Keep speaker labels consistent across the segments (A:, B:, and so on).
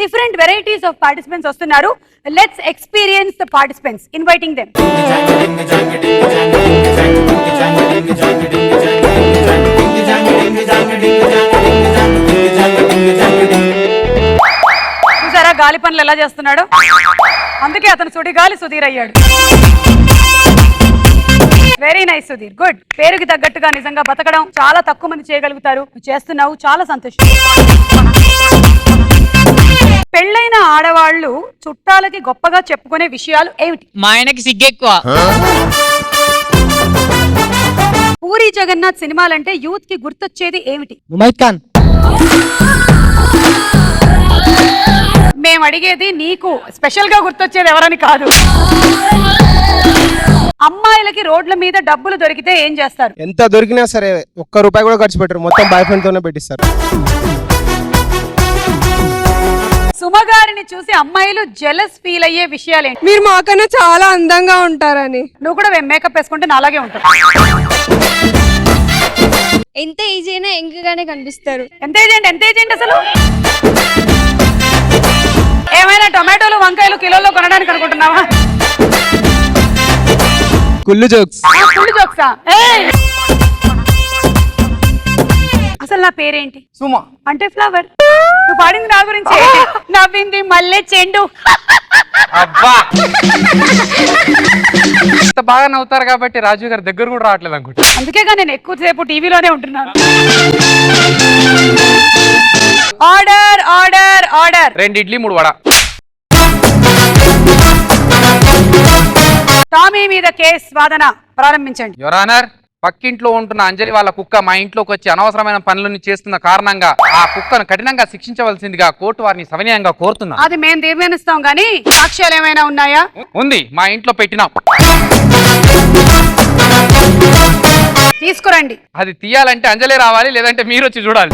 A: different varieties of participants వస్తున్నారు. Let's experience the participants. Inviting them. చూసారా గాలి పనులు ఎలా చేస్తున్నాడు? అందుకే అతను సుడిగాలి సుధీర్ అయ్యాడు. Very nice Sudheer, good. పేరుకి తగ్గట్టుగా నిజంగా బతకడం చాలా తక్కువ మంది చేయగలుగుతారు. చేస్తున్నావు, చాలా సంతోషం. పెళ్ళైన ఆడవాళ్లు చుట్టాలకి గొప్పగా చెప్పుకునే విషయాలు ఏమిటి?
B: మా ఆయనకి సిగ్గెక్కువ.
A: పూరి జగన్నాథ్ సినిమాలంటే యూత్ కి గుర్తొచ్చేది ఏమిటి?
B: ఉమైద్ ఖాన్.
A: మేము అడిగేది నీకు స్పెషల్ గా గుర్తొచ్చేది ఎవరని కాదు. అమ్మాయిలకి రోడ్ల మీద డబ్బులు దొరికితే ఏం చేస్తారు?
C: ఎంత దొరికినా సరే ఒక్క రూపాయి కూడా ఖర్చు పెట్టరు, మొత్తం బాయ్ ఫ్రెండ్ తోనే పెట్టిస్తారు.
A: సుమగారిని చూసి అమ్మాయిలు జెలస్ ఫీల్ అయ్యే విషయాలేంటి?
D: మీరు మాకన్నా చాలా అందంగా ఉంటారని.
A: నువ్వు కూడా మేకప్ వేసుకుంటే నాలాగే ఉంటావు.
D: ఎంత ఈజీ అయినా ఎంగగానే కనిపిస్తారు.
A: ఎంత ఏజెంట్ అసలు? ఏమైనా టొమాటోలు వంకాయలు కిలోలో కొనడానికి అనుకుంటున్నావా?
C: కుళ్ళు జోక్స్.
A: కుళ్ళు జోక్సా? అసలు నా పేరేంటి?
B: సుమా.
A: అంటే ఫ్లవర్. నువ్వు పాడింది నా గురించి. నవ్వింది మల్లె చెండు.
E: అబ్బా ఇంత బాగా నవ్వుతారు కాబట్టి రాజు గారి దగ్గర కూడా రావట్లేదు అనుకుంటా.
A: అందుకేగా నేను ఎక్కువసేపు టీవీలోనే ఉంటున్నాను. Order order order.
E: 2 idli 3 vada.
A: Tommy మీద కేసు వాదన ప్రారంభించండి.
E: యువర్ ఆనర్, పక్కింట్లో ఉంటున్న అంజలి వాళ్ళ కుక్క మా ఇంట్లోకి వచ్చి అనవసరమైన పనులను చేస్తున్న కారణంగా ఆ కుక్కను కఠినంగా శిక్షించవలసిందిగా కోర్టు వారిని సవినయంగా కోరుతున్నా.
A: అది మేము తీర్మానిస్తాం గానీ సాక్ష్యాలు ఏమైనా ఉన్నాయా?
E: ఉంది, మా ఇంట్లో పెట్టినాం.
A: తీసుకురండి.
E: అది తీయాలంటే అంజలి రావాలి, లేదంటే మీరు వచ్చి చూడాలి.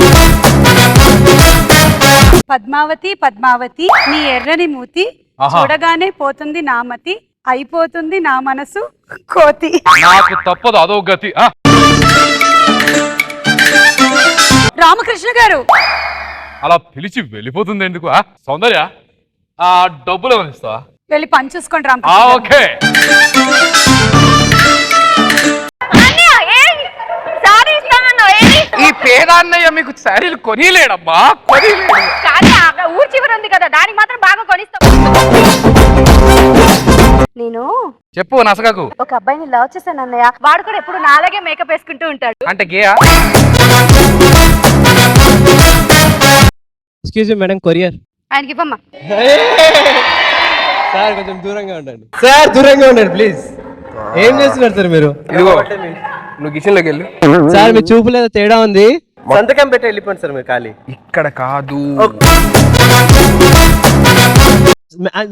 A: పద్మావతి పద్మావతి నీ ఎర్రని మూతి చూడగానే పోతుంది నామతి, అయిపోతుంది నా మనసు కోతి.
E: నాకు తప్పదు అదో గతి.
A: రామకృష్ణ గారు
E: అలా పిలిచి వెళ్ళిపోతుంది ఎందుకు? సౌందర్య, ఆ డబ్బులు ఇస్తావా?
A: వెళ్ళి పని చూసుకోండి రామకృష్ణ.
E: ఓకే. ఈ పేదాన్నయ్య మీకు శారీలు కొనిలేడమ్మా, కొనిలేడు.
A: ఊరు చివరి ఉంది కదా, దానికి మాత్రం బాగా కొనిస్తాం. నేను
E: చెప్పు నసగకు.
A: ఒక అబ్బాయిని లవ్ చేశాను అన్నయ్య. వాడు కూడా ఎప్పుడు నాలాగే మేకప్ వేసుకుంటూ ఉంటాడు.
E: అంటే గేయా?
C: Excuse me madam, courier.
A: ఆయనకి ఇవ్వమ్మా.
C: సార్ కొంచెం దూరంగా ఉండండి. సార్ దూరంగా ఉండండి ప్లీజ్. ఏం చేస్తున్నారు సార్ మీరు?
F: ఇదిగో నువ్వు కిచెన్ లోకి వెళ్ళు.
C: సార్ మీ చూపు లేదా తేడా ఉంది. సంతకం పెట్టి వెళ్ళిపోండి సార్ మీరు ఖాళీ.
F: ఇక్కడ కాదు.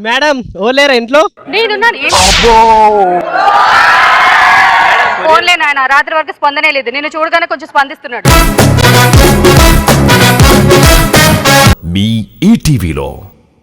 C: మేడం ఓ లేరా ఇంట్లో?
A: ఫోన్లే నాయన, రాత్రి వరకు స్పందనే లేదు. నేను చూడగానే కొంచెం స్పందిస్తున్నాడు.
G: మీ ఈటీవీలో